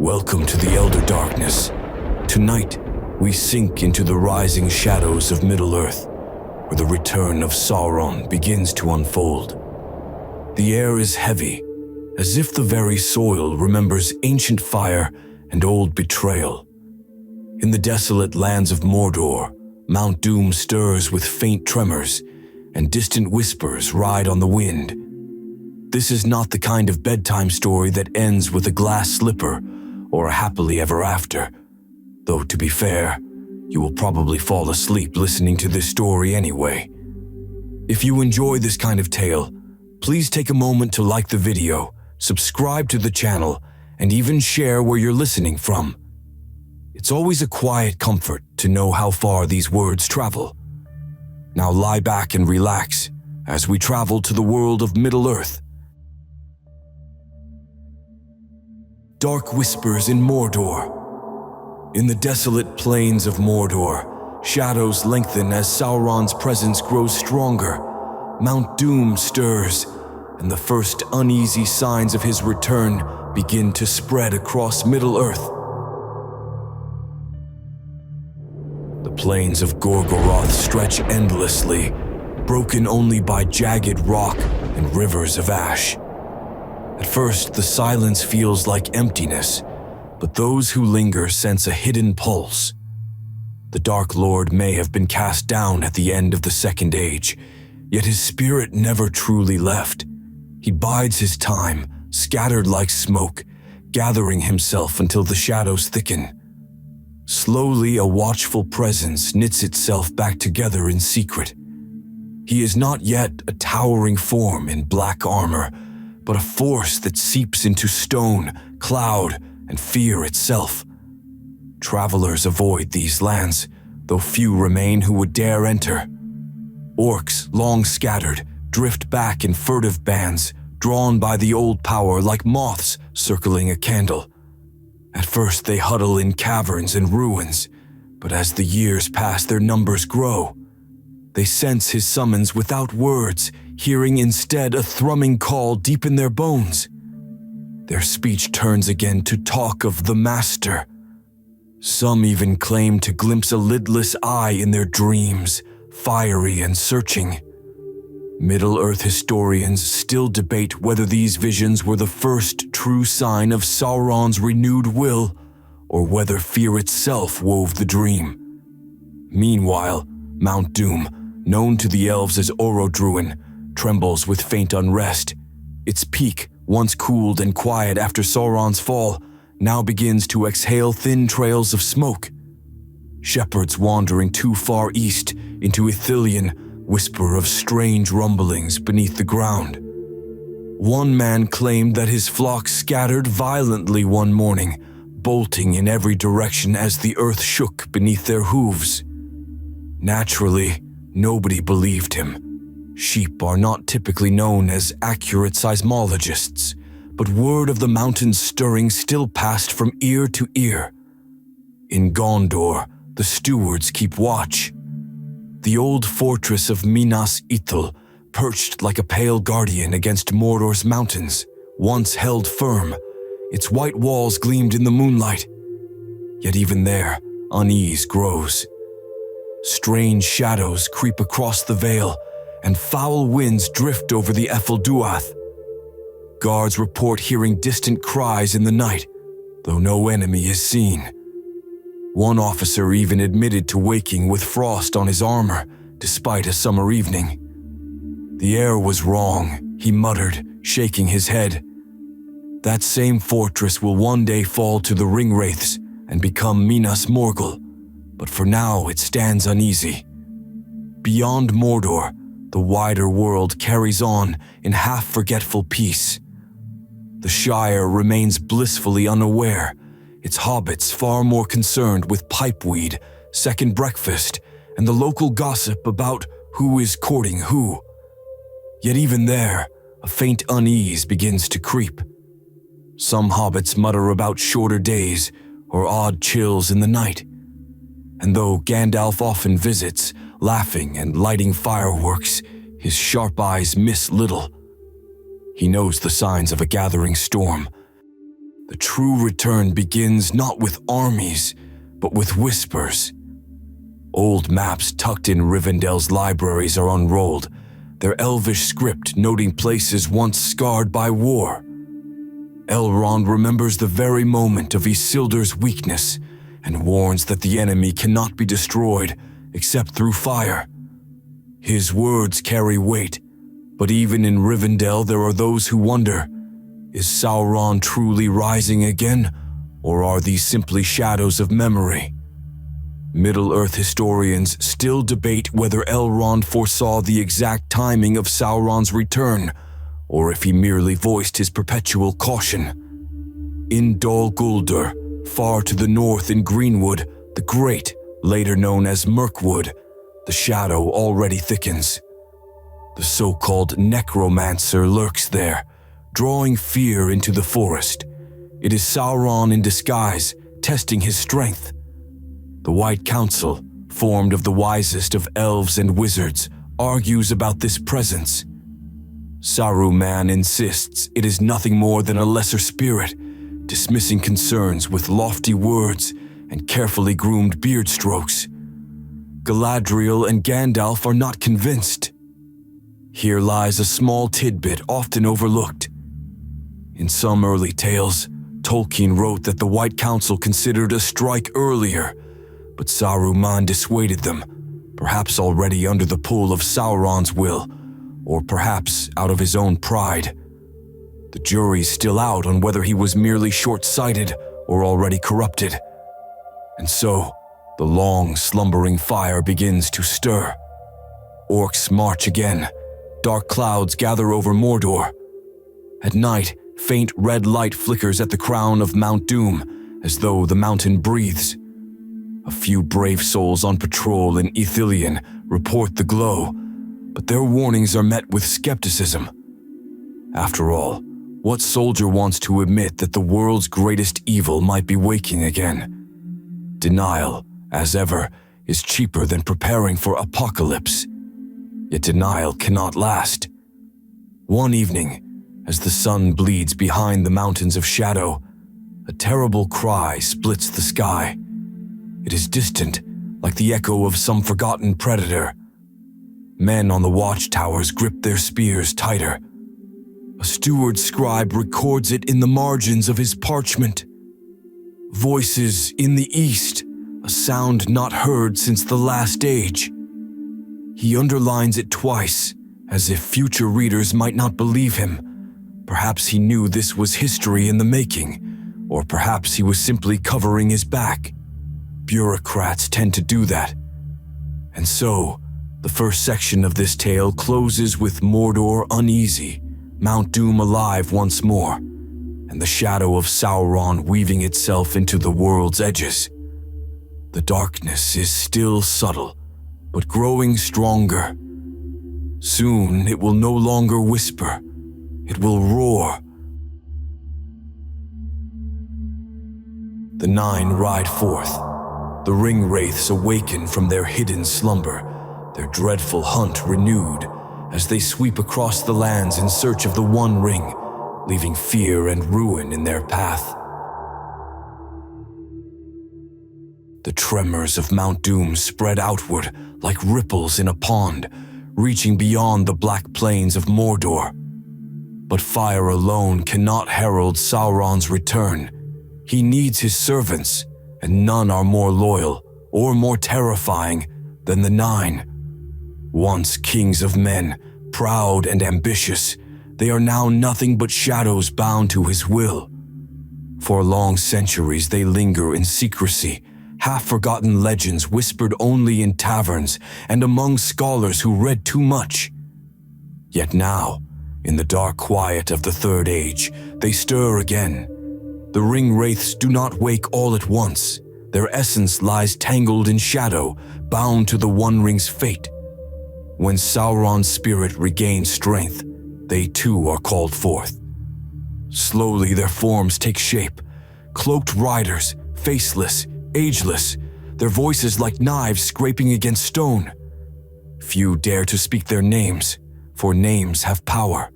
Welcome to the Elder Darkness. Tonight, we sink into the rising shadows of Middle-earth, where the Return of Sauron begins to unfold. The air is heavy, as if the very soil remembers ancient fire and old betrayal. In the desolate lands of Mordor, Mount Doom stirs with faint tremors, and distant whispers ride on the wind. This is not the kind of bedtime story that ends with a glass slipper or a happily ever after. Though, to be fair, you will probably fall asleep listening to this story anyway. If you enjoy this kind of tale, please take a moment to like the video, subscribe to the channel, and even share where you're listening from. It's always a quiet comfort to know how far these words travel. Now lie back and relax as we travel to the world of Middle-earth. Dark whispers in Mordor. In the desolate plains of Mordor, shadows lengthen as Sauron's presence grows stronger. Mount Doom stirs, and the first uneasy signs of his return begin to spread across Middle-earth. The plains of Gorgoroth stretch endlessly, broken only by jagged rock and rivers of ash. At first, the silence feels like emptiness, but those who linger sense a hidden pulse. The Dark Lord may have been cast down at the end of the Second Age, yet his spirit never truly left. He bides his time, scattered like smoke, gathering himself until the shadows thicken. Slowly, a watchful presence knits itself back together in secret. He is not yet a towering form in black armor, but a force that seeps into stone, cloud, and fear itself. Travelers avoid these lands, though few remain who would dare enter. Orcs, long scattered, drift back in furtive bands, drawn by the old power like moths circling a candle. At first they huddle in caverns and ruins, but as the years pass their numbers grow. They sense his summons without words, hearing instead a thrumming call deep in their bones. Their speech turns again to talk of the Master. Some even claim to glimpse a lidless eye in their dreams, fiery and searching. Middle-earth historians still debate whether these visions were the first true sign of Sauron's renewed will, or whether fear itself wove the dream. Meanwhile, Mount Doom, known to the elves as Orodruin, trembles with faint unrest. Its peak, once cooled and quiet after Sauron's fall, now begins to exhale thin trails of smoke. Shepherds wandering too far east into Ithilien whisper of strange rumblings beneath the ground. One man claimed that his flock scattered violently one morning, bolting in every direction as the earth shook beneath their hooves. Naturally, nobody believed him. Sheep are not typically known as accurate seismologists, but word of the mountains stirring still passed from ear to ear. In Gondor, the stewards keep watch. The old fortress of Minas Ithil, perched like a pale guardian against Mordor's mountains, once held firm. Its white walls gleamed in the moonlight. Yet even there, unease grows. Strange shadows creep across the vale, and foul winds drift over the Ephel Dúath. Guards report hearing distant cries in the night, though no enemy is seen. One officer even admitted to waking with frost on his armor, despite a summer evening. The air was wrong, he muttered, shaking his head. That same fortress will one day fall to the ringwraiths and become Minas Morgul, but for now it stands uneasy. Beyond Mordor, the wider world carries on in half-forgetful peace. The Shire remains blissfully unaware, its hobbits far more concerned with pipeweed, second breakfast, and the local gossip about who is courting who. Yet even there, a faint unease begins to creep. Some hobbits mutter about shorter days or odd chills in the night. And though Gandalf often visits, laughing and lighting fireworks, his sharp eyes miss little. He knows the signs of a gathering storm. The true return begins not with armies, but with whispers. Old maps tucked in Rivendell's libraries are unrolled, their elvish script noting places once scarred by war. Elrond remembers the very moment of Isildur's weakness and warns that the enemy cannot be destroyed except through fire. His words carry weight, but even in Rivendell there are those who wonder, is Sauron truly rising again, or are these simply shadows of memory? Middle-earth historians still debate whether Elrond foresaw the exact timing of Sauron's return, or if he merely voiced his perpetual caution. In Dol Guldur, far to the north in Greenwood, the Great, later known as Mirkwood, the shadow already thickens. The so-called necromancer lurks there, drawing fear into the forest. It is Sauron in disguise, testing his strength. The White Council, formed of the wisest of elves and wizards, argues about this presence. Saruman insists it is nothing more than a lesser spirit, dismissing concerns with lofty words and carefully groomed beard strokes. Galadriel and Gandalf are not convinced. Here lies a small tidbit often overlooked. In some early tales, Tolkien wrote that the White Council considered a strike earlier, but Saruman dissuaded them, perhaps already under the pull of Sauron's will, or perhaps out of his own pride. The jury's still out on whether he was merely short-sighted or already corrupted. And so, the long, slumbering fire begins to stir. Orcs march again. Dark clouds gather over Mordor. At night, faint red light flickers at the crown of Mount Doom, as though the mountain breathes. A few brave souls on patrol in Ithilien report the glow, but their warnings are met with skepticism. After all, what soldier wants to admit that the world's greatest evil might be waking again? Denial, as ever, is cheaper than preparing for apocalypse. Yet denial cannot last. One evening, as the sun bleeds behind the mountains of shadow, a terrible cry splits the sky. It is distant, like the echo of some forgotten predator. Men on the watchtowers grip their spears tighter. A steward scribe records it in the margins of his parchment. Voices in the east, a sound not heard since the last age. He underlines it twice, as if future readers might not believe him. Perhaps he knew this was history in the making, or perhaps he was simply covering his back. Bureaucrats tend to do that. And so, the first section of this tale closes with Mordor uneasy, Mount Doom alive once more, and the shadow of Sauron weaving itself into the world's edges. The darkness is still subtle, but growing stronger. Soon it will no longer whisper, it will roar. The nine ride forth. The ring wraiths awaken from their hidden slumber, their dreadful hunt renewed, as they sweep across the lands in search of the One Ring, leaving fear and ruin in their path. The tremors of Mount Doom spread outward like ripples in a pond, reaching beyond the black plains of Mordor. But fire alone cannot herald Sauron's return. He needs his servants, and none are more loyal or more terrifying than the Nine. Once kings of men, proud and ambitious, they are now nothing but shadows bound to his will. For long centuries they linger in secrecy, half-forgotten legends whispered only in taverns and among scholars who read too much. Yet now, in the dark quiet of the Third Age, they stir again. The ring wraiths do not wake all at once. Their essence lies tangled in shadow, bound to the One Ring's fate. When Sauron's spirit regains strength, they too are called forth. Slowly their forms take shape, cloaked riders, faceless, ageless, their voices like knives scraping against stone. Few dare to speak their names, for names have power.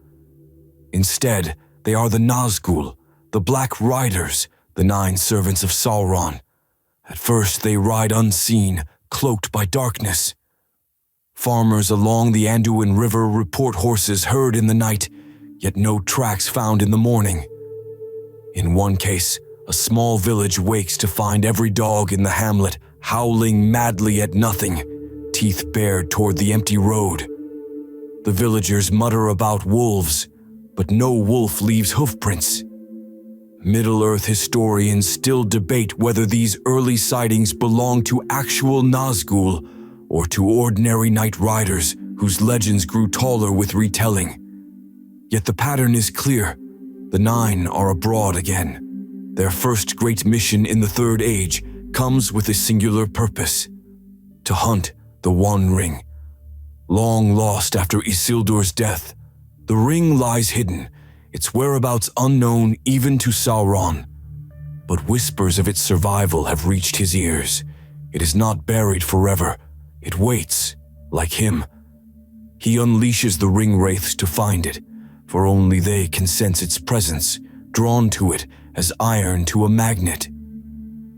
Instead, they are the Nazgul, the Black Riders, the 9 servants of Sauron. At first they ride unseen, cloaked by darkness. Farmers along the Anduin River report horses heard in the night, yet no tracks found in the morning. In one case, a small village wakes to find every dog in the hamlet howling madly at nothing, teeth bared toward the empty road. The villagers mutter about wolves, but no wolf leaves hoofprints. Middle-earth historians still debate whether these early sightings belong to actual Nazgul or to ordinary night riders whose legends grew taller with retelling. Yet the pattern is clear. The 9 are abroad again. Their first great mission in the Third Age comes with a singular purpose: to hunt the One Ring. Long lost after Isildur's death, the ring lies hidden, its whereabouts unknown even to Sauron. But whispers of its survival have reached his ears. It is not buried forever. It waits, like him. He unleashes the ring wraiths to find it, for only they can sense its presence, drawn to it as iron to a magnet.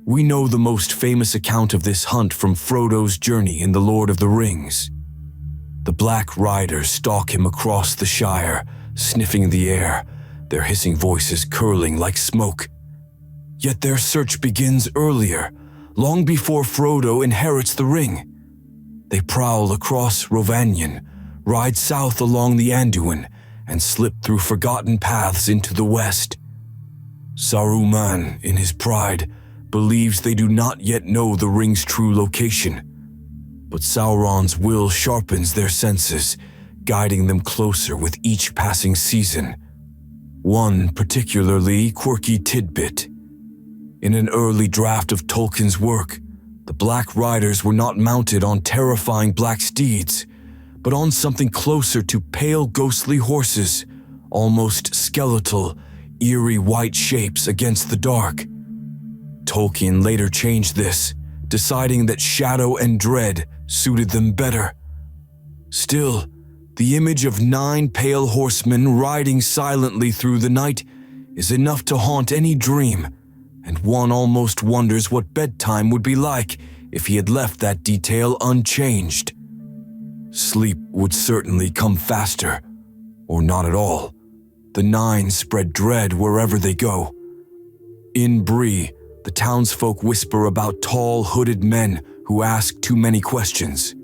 We know the most famous account of this hunt from Frodo's journey in The Lord of the Rings. The Black Riders stalk him across the Shire, sniffing the air, their hissing voices curling like smoke. Yet their search begins earlier, long before Frodo inherits the ring. They prowl across Rhovanion, ride south along the Anduin, and slip through forgotten paths into the west. Saruman, in his pride, believes they do not yet know the ring's true location. But Sauron's will sharpens their senses, guiding them closer with each passing season. One particularly quirky tidbit. In an early draft of Tolkien's work, the Black Riders were not mounted on terrifying black steeds, but on something closer to pale ghostly horses, almost skeletal, eerie white shapes against the dark. Tolkien later changed this, deciding that shadow and dread suited them better. Still, the image of 9 pale horsemen riding silently through the night is enough to haunt any dream, and one almost wonders what bedtime would be like if he had left that detail unchanged. Sleep would certainly come faster, or not at all. The 9 spread dread wherever they go. In Bree, the townsfolk whisper about tall, hooded men who ask too many questions.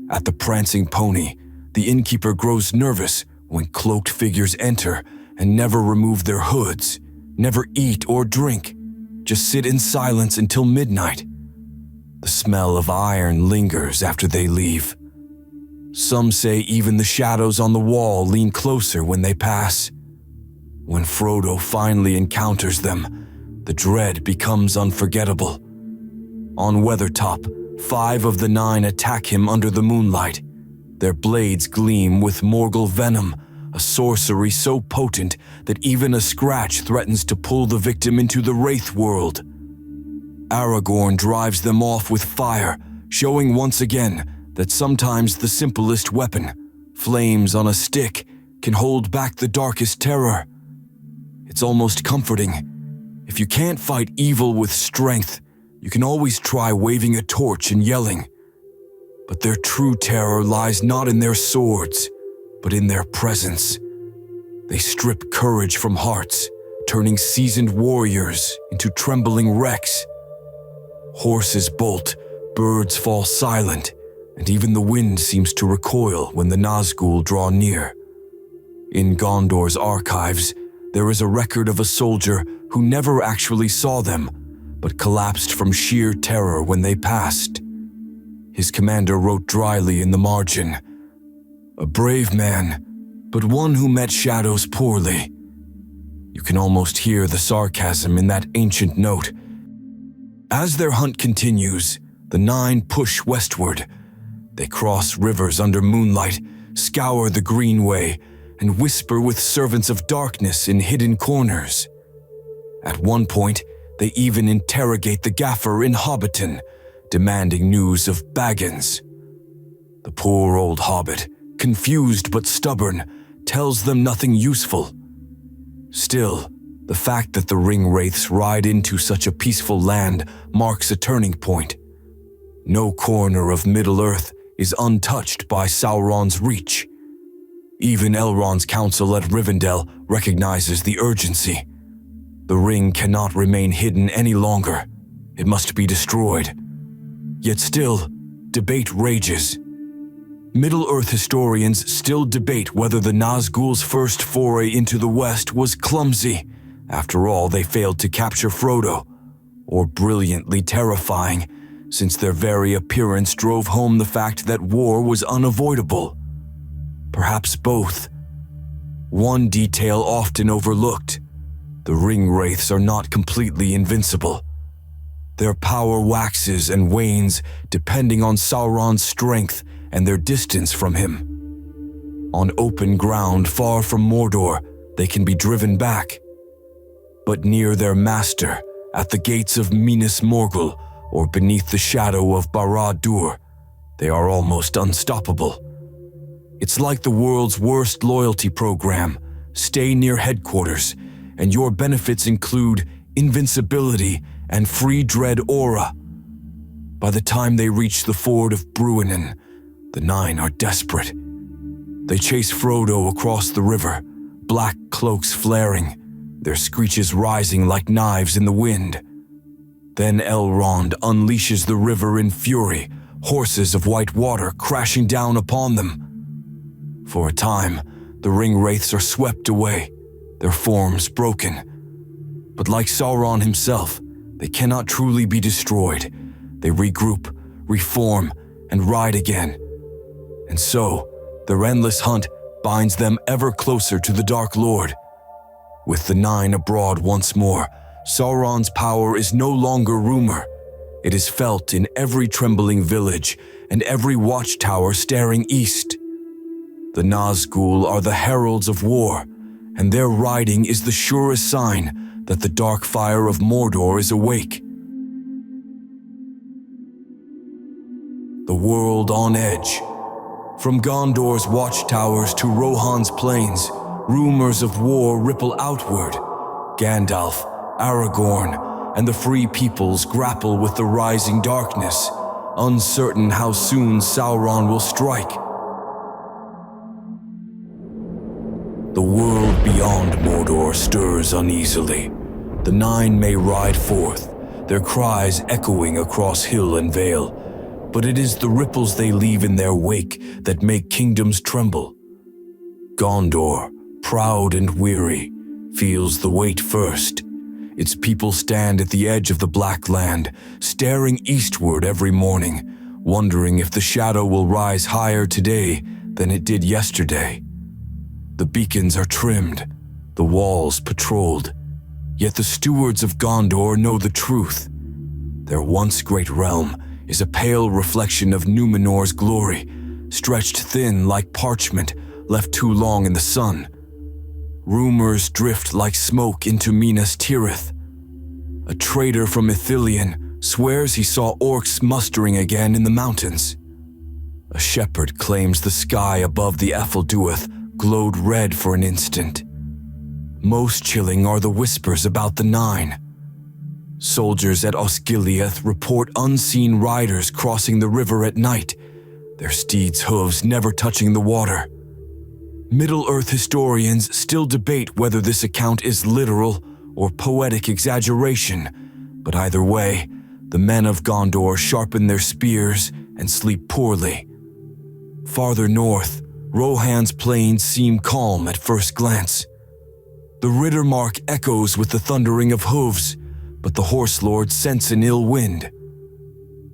At the Prancing Pony, the innkeeper grows nervous when cloaked figures enter and never remove their hoods, never eat or drink, just sit in silence until midnight. The smell of iron lingers after they leave. Some say even the shadows on the wall lean closer when they pass. When Frodo finally encounters them, the dread becomes unforgettable. On Weathertop, 5 of the 9 attack him under the moonlight. Their blades gleam with Morgul venom, a sorcery so potent that even a scratch threatens to pull the victim into the Wraith world. Aragorn drives them off with fire, showing once again that sometimes the simplest weapon, flames on a stick, can hold back the darkest terror. It's almost comforting. If you can't fight evil with strength, you can always try waving a torch and yelling. But their true terror lies not in their swords, but in their presence. They strip courage from hearts, turning seasoned warriors into trembling wrecks. Horses bolt, birds fall silent, and even the wind seems to recoil when the Nazgul draw near. In Gondor's archives, there is a record of a soldier who never actually saw them, but collapsed from sheer terror when they passed. His commander wrote dryly in the margin, "A brave man, but one who met shadows poorly." You can almost hear the sarcasm in that ancient note. As their hunt continues, the 9 push westward. They cross rivers under moonlight, scour the Greenway, and whisper with servants of darkness in hidden corners. At one point, they even interrogate the gaffer in Hobbiton, demanding news of Baggins. The poor old hobbit, confused but stubborn, tells them nothing useful. Still, The fact that the ring wraiths ride into such a peaceful land marks a turning point. No corner of Middle-earth is untouched by Sauron's reach. Even Elrond's council at Rivendell recognizes the urgency. The ring cannot remain hidden any longer. It must be destroyed. Yet still, debate rages. Middle-earth historians still debate whether the Nazgul's first foray into the West was clumsy. After all, they failed to capture Frodo, or brilliantly terrifying, since their very appearance drove home the fact that war was unavoidable. Perhaps both. One detail often overlooked: the ring wraiths are not completely invincible. Their power waxes and wanes depending on Sauron's strength and their distance from him. On open ground far from Mordor, they can be driven back. But near their master, at the gates of Minas Morgul, or beneath the shadow of Barad-dûr, they are almost unstoppable. It's like the world's worst loyalty program: stay near headquarters, and your benefits include invincibility and free dread aura. By the time they reach the ford of Bruinen, the Nine are desperate. They chase Frodo across the river, black cloaks flaring, their screeches rising like knives in the wind. Then Elrond unleashes the river in fury, horses of white water crashing down upon them. For a time, the ring wraiths are swept away, their forms broken. But like Sauron himself, they cannot truly be destroyed. They regroup, reform, and ride again. And so, their endless hunt binds them ever closer to the Dark Lord. With the Nine abroad once more, Sauron's power is no longer rumor. It is felt in every trembling village and every watchtower staring east. The Nazgul are the heralds of war, and their riding is the surest sign that the dark fire of Mordor is awake. The world on edge. From Gondor's watchtowers to Rohan's plains, rumors of war ripple outward. Gandalf, Aragorn, and the free peoples grapple with the rising darkness, uncertain how soon Sauron will strike. The world beyond Mordor stirs uneasily. The Nine may ride forth, their cries echoing across hill and vale, but it is the ripples they leave in their wake that make kingdoms tremble. Gondor, proud and weary, feels the weight first. Its people stand at the edge of the Black Land, staring eastward every morning, wondering if the shadow will rise higher today than it did yesterday. The beacons are trimmed, the walls patrolled, yet the stewards of Gondor know the truth. Their once great realm is a pale reflection of Numenor's glory, stretched thin like parchment left too long in the sun. Rumors drift like smoke into Minas Tirith. A trader from Ithilien swears he saw orcs mustering again in the mountains. A shepherd claims the sky above the Ephel Dúath glowed red for an instant. Most chilling are the whispers about the Nine. Soldiers at Osgiliath report unseen riders crossing the river at night, their steeds' hooves never touching the water. Middle-earth historians still debate whether this account is literal or poetic exaggeration, but either way, the men of Gondor sharpen their spears and sleep poorly. Farther north, Rohan's plains seem calm at first glance. The Riddermark echoes with the thundering of hooves, but the horse lords sense an ill wind.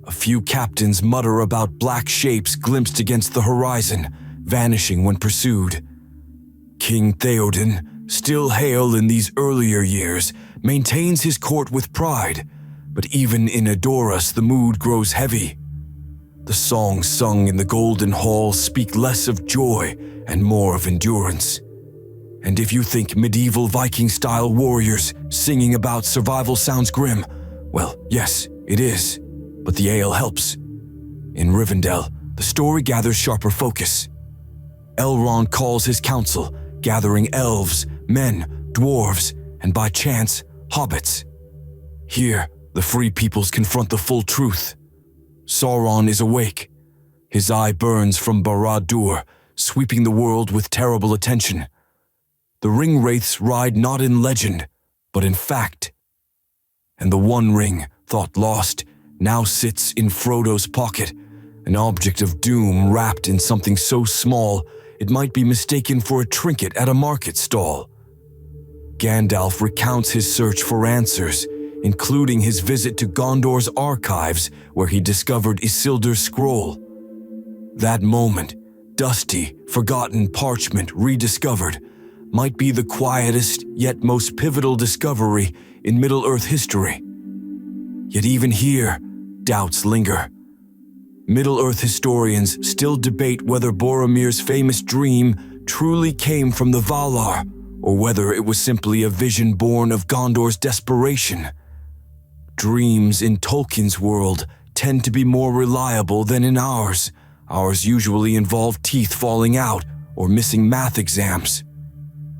A few captains mutter about black shapes glimpsed against the horizon, vanishing when pursued. King Theoden, still hale in these earlier years, maintains his court with pride, but even in Edoras the mood grows heavy. The songs sung in the Golden Hall speak less of joy and more of endurance. And if you think medieval Viking-style warriors singing about survival sounds grim, well, yes, it is, but the ale helps. In Rivendell, the story gathers sharper focus. Elrond calls his council, gathering elves, men, dwarves, and by chance, hobbits. Here, the free peoples confront the full truth. Sauron is awake. His eye burns from Barad-dûr, sweeping the world with terrible attention. The ring wraiths ride not in legend, but in fact. And the One Ring, thought lost, now sits in Frodo's pocket, an object of doom wrapped in something so small it might be mistaken for a trinket at a market stall. Gandalf recounts his search for answers, including his visit to Gondor's archives where he discovered Isildur's scroll. That moment, dusty, forgotten parchment rediscovered, might be the quietest yet most pivotal discovery in Middle-earth history. Yet even here, doubts linger. Middle-earth historians still debate whether Boromir's famous dream truly came from the Valar, or whether it was simply a vision born of Gondor's desperation. Dreams in Tolkien's world tend to be more reliable than in ours. Ours usually involve teeth falling out or missing math exams.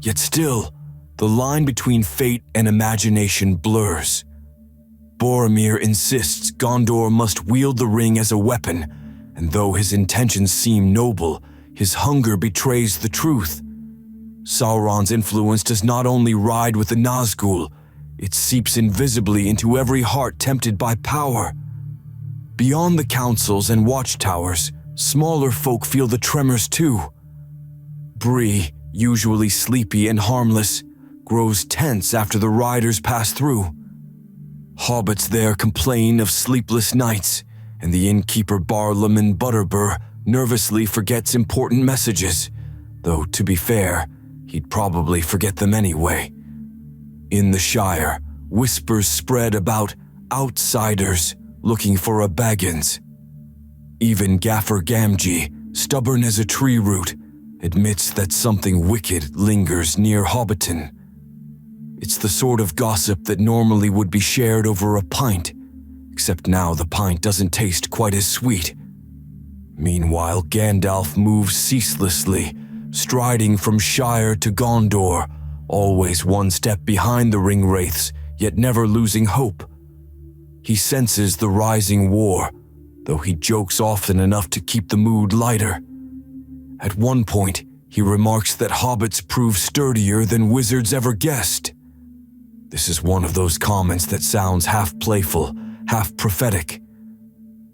Yet still, the line between fate and imagination blurs. Boromir insists Gondor must wield the ring as a weapon, and though his intentions seem noble, his hunger betrays the truth. Sauron's influence does not only ride with the Nazgûl, it seeps invisibly into every heart tempted by power. Beyond the councils and watchtowers, smaller folk feel the tremors too. Bree, usually sleepy and harmless, grows tense after the riders pass through. Hobbits there complain of sleepless nights, and the innkeeper Barlaman Butterbur nervously forgets important messages, though to be fair, he'd probably forget them anyway. In the Shire, whispers spread about outsiders looking for a Baggins. Even Gaffer Gamgee, stubborn as a tree root, admits that something wicked lingers near Hobbiton. It's the sort of gossip that normally would be shared over a pint, except now the pint doesn't taste quite as sweet. Meanwhile, Gandalf moves ceaselessly, striding from Shire to Gondor, always one step behind the ring wraiths, yet never losing hope. He senses the rising war, though he jokes often enough to keep the mood lighter. At one point, he remarks that hobbits prove sturdier than wizards ever guessed. This is one of those comments that sounds half playful, half prophetic.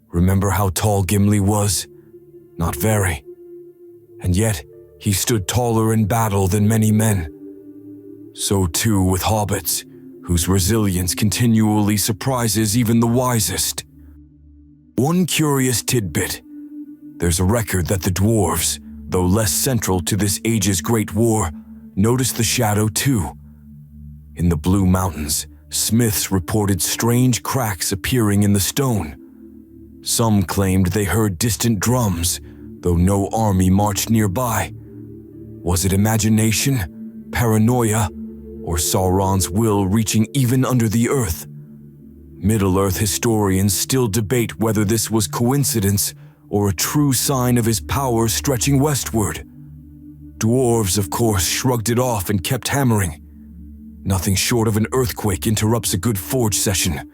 Remember how tall Gimli was? Not very. And yet, he stood taller in battle than many men. So too with hobbits, whose resilience continually surprises even the wisest. One curious tidbit. There's a record that the dwarves, though less central to this age's great war, noticed the shadow too. In the Blue Mountains, smiths reported strange cracks appearing in the stone. Some claimed they heard distant drums, though no army marched nearby. Was it imagination, paranoia, or Sauron's will reaching even under the earth? Middle-earth historians still debate whether this was coincidence or a true sign of his power stretching westward. Dwarves, of course, shrugged it off and kept hammering. Nothing short of an earthquake interrupts a good forge session.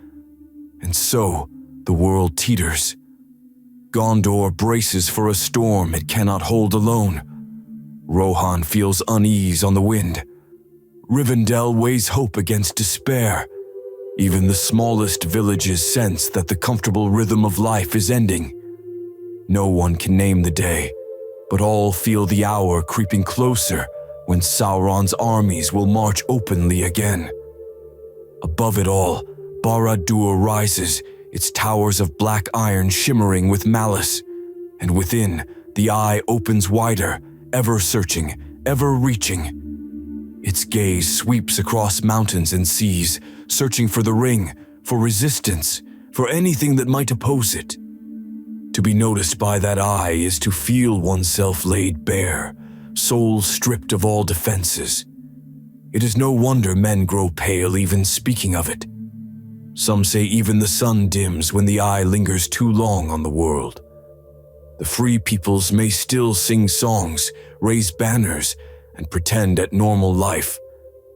And so, the world teeters. Gondor braces for a storm it cannot hold alone. Rohan feels unease on the wind. Rivendell weighs hope against despair. Even the smallest villages sense that the comfortable rhythm of life is ending. No one can name the day, but all feel the hour creeping closer when Sauron's armies will march openly again. Above it all, Barad-dûr rises, its towers of black iron shimmering with malice, and within, the eye opens wider, ever searching, ever reaching. Its gaze sweeps across mountains and seas, searching for the ring, for resistance, for anything that might oppose it. To be noticed by that eye is to feel oneself laid bare, soul stripped of all defenses. It is no wonder men grow pale even speaking of it. Some say even the sun dims when the eye lingers too long on the world. The free peoples may still sing songs, raise banners, and pretend at normal life,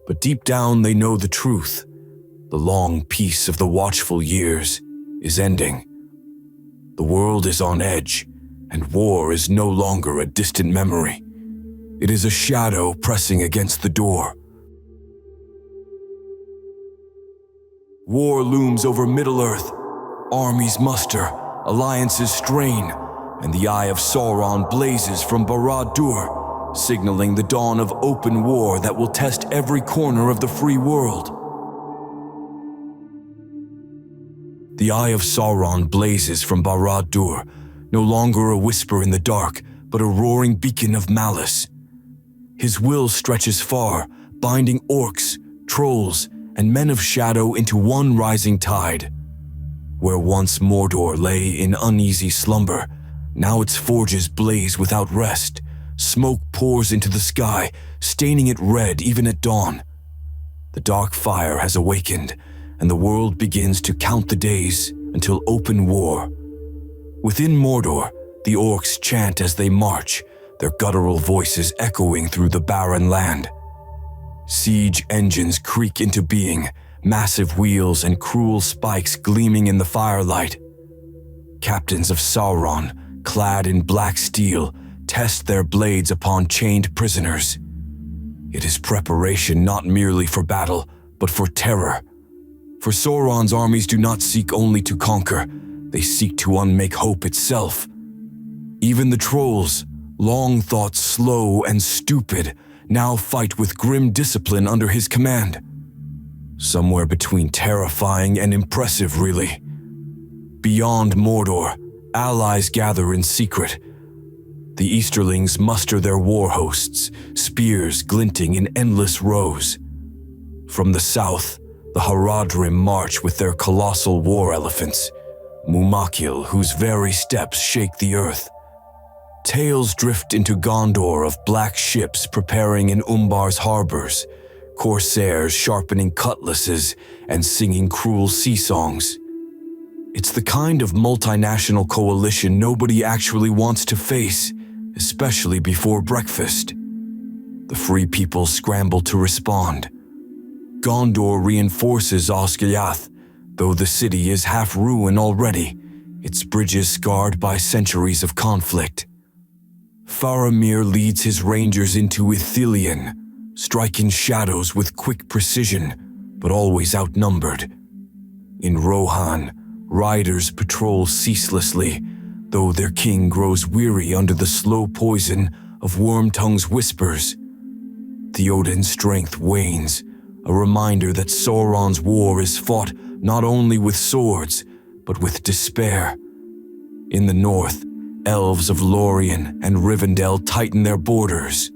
But deep down they know the truth. The long peace of the watchful years is ending. The world is on edge, and war is no longer a distant memory. It is a shadow pressing against the door. War looms over Middle-earth. Armies muster, alliances strain, and the eye of Sauron blazes from Barad-dûr, signaling the dawn of open war that will test every corner of the free world. The eye of Sauron blazes from Barad-dûr, no longer a whisper in the dark, but a roaring beacon of malice. His will stretches far, binding orcs, trolls, and men of shadow into one rising tide. Where once Mordor lay in uneasy slumber, now its forges blaze without rest. Smoke pours into the sky, staining it red even at dawn. The dark fire has awakened, and the world begins to count the days until open war. Within Mordor, the orcs chant as they march, their guttural voices echoing through the barren land. Siege engines creak into being, massive wheels and cruel spikes gleaming in the firelight. Captains of Sauron, clad in black steel, test their blades upon chained prisoners. It is preparation not merely for battle, but for terror. For Sauron's armies do not seek only to conquer, they seek to unmake hope itself. Even the trolls, long thought slow and stupid, now fight with grim discipline under his command. Somewhere between terrifying and impressive, really. Beyond Mordor, allies gather in secret. The Easterlings muster their war hosts, spears glinting in endless rows. From the south, the Haradrim march with their colossal war elephants, Mumakil, whose very steps shake the earth. Tales drift into Gondor of black ships preparing in Umbar's harbors, corsairs sharpening cutlasses and singing cruel sea songs. It's the kind of multinational coalition nobody actually wants to face, especially before breakfast. The free people scramble to respond. Gondor reinforces Osgiliath, though the city is half ruin already, its bridges scarred by centuries of conflict. Faramir leads his rangers into Ithilien, striking shadows with quick precision, but always outnumbered. In Rohan, riders patrol ceaselessly, though their king grows weary under the slow poison of Wormtongue's whispers. Theoden's strength wanes, a reminder that Sauron's war is fought not only with swords, but with despair. In the north, elves of Lorien and Rivendell tighten their borders.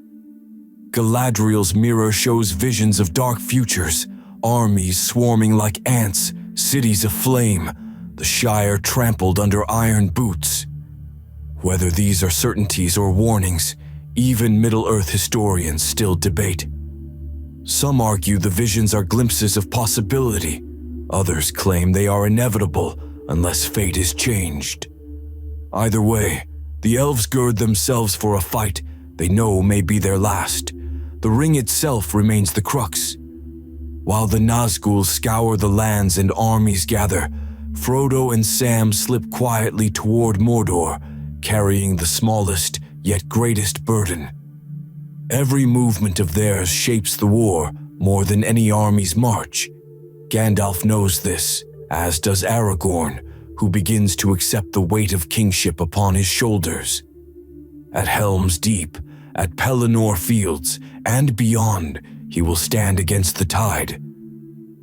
Galadriel's mirror shows visions of dark futures, armies swarming like ants, cities aflame, the Shire trampled under iron boots. Whether these are certainties or warnings, even Middle-earth historians still debate. Some argue the visions are glimpses of possibility. Others claim they are inevitable unless fate is changed. Either way, the elves gird themselves for a fight they know may be their last. The ring itself remains the crux. While the Nazgûl scour the lands and armies gather, Frodo and Sam slip quietly toward Mordor, carrying the smallest yet greatest burden. Every movement of theirs shapes the war more than any army's march. Gandalf knows this, as does Aragorn, who begins to accept the weight of kingship upon his shoulders. At Helm's Deep, at Pelennor Fields, and beyond, he will stand against the tide.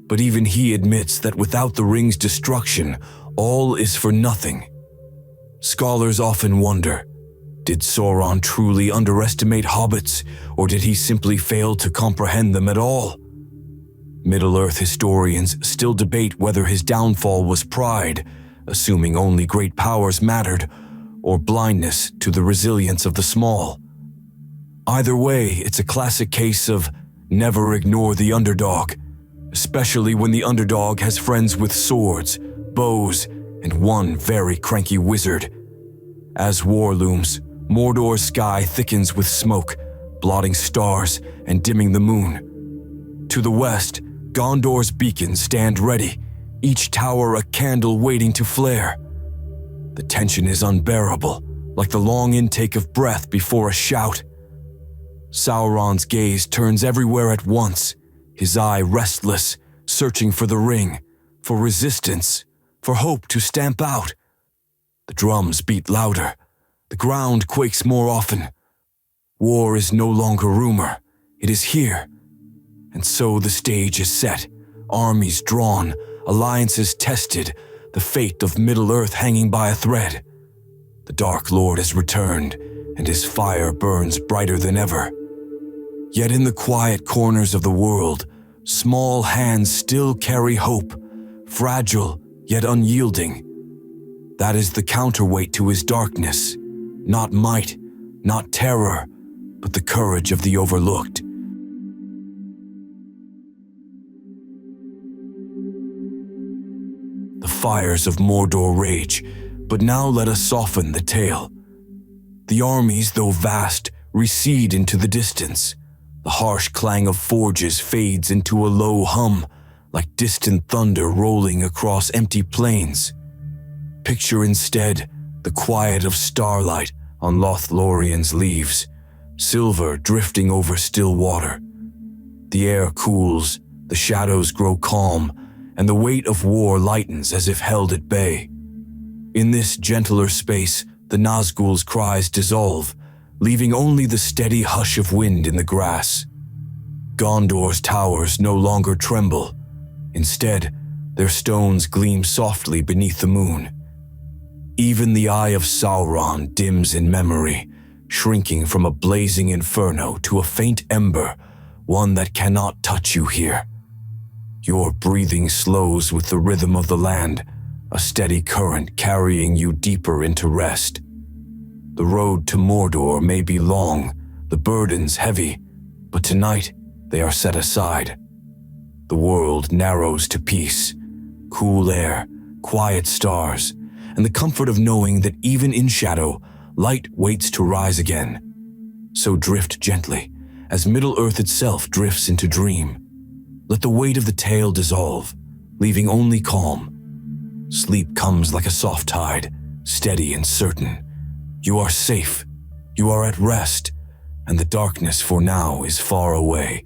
But even he admits that without the ring's destruction, all is for nothing. Scholars often wonder, did Sauron truly underestimate hobbits, or did he simply fail to comprehend them at all? Middle-earth historians still debate whether his downfall was pride, assuming only great powers mattered, or blindness to the resilience of the small. Either way, it's a classic case of never ignore the underdog, especially when the underdog has friends with swords, bows, and one very cranky wizard. As war looms, Mordor's sky thickens with smoke, blotting stars and dimming the moon. To the west, Gondor's beacons stand ready, each tower a candle waiting to flare. The tension is unbearable, like the long intake of breath before a shout. Sauron's gaze turns everywhere at once, his eye restless, searching for the ring, for resistance, for hope to stamp out. The drums beat louder, the ground quakes more often. War is no longer rumor, it is here. And so the stage is set, armies drawn, alliances tested, the fate of Middle-earth hanging by a thread. The Dark Lord has returned, and his fire burns brighter than ever. Yet in the quiet corners of the world, small hands still carry hope, fragile yet unyielding. That is the counterweight to his darkness, not might, not terror, but the courage of the overlooked. The fires of Mordor rage, but now let us soften the tale. The armies, though vast, recede into the distance. The harsh clang of forges fades into a low hum, like distant thunder rolling across empty plains. Picture instead the quiet of starlight on Lothlorien's leaves, silver drifting over still water. The air cools, the shadows grow calm, and the weight of war lightens as if held at bay. In this gentler space, the Nazgul's cries dissolve, leaving only the steady hush of wind in the grass. Gondor's towers no longer tremble. Instead, their stones gleam softly beneath the moon. Even the eye of Sauron dims in memory, shrinking from a blazing inferno to a faint ember, one that cannot touch you here. Your breathing slows with the rhythm of the land, a steady current carrying you deeper into rest. The road to Mordor may be long, the burdens heavy, but tonight they are set aside. The world narrows to peace, cool air, quiet stars, and the comfort of knowing that even in shadow, light waits to rise again. So drift gently, as Middle-earth itself drifts into dream. Let the weight of the tale dissolve, leaving only calm. Sleep comes like a soft tide, steady and certain. You are safe, you are at rest, and the darkness for now is far away,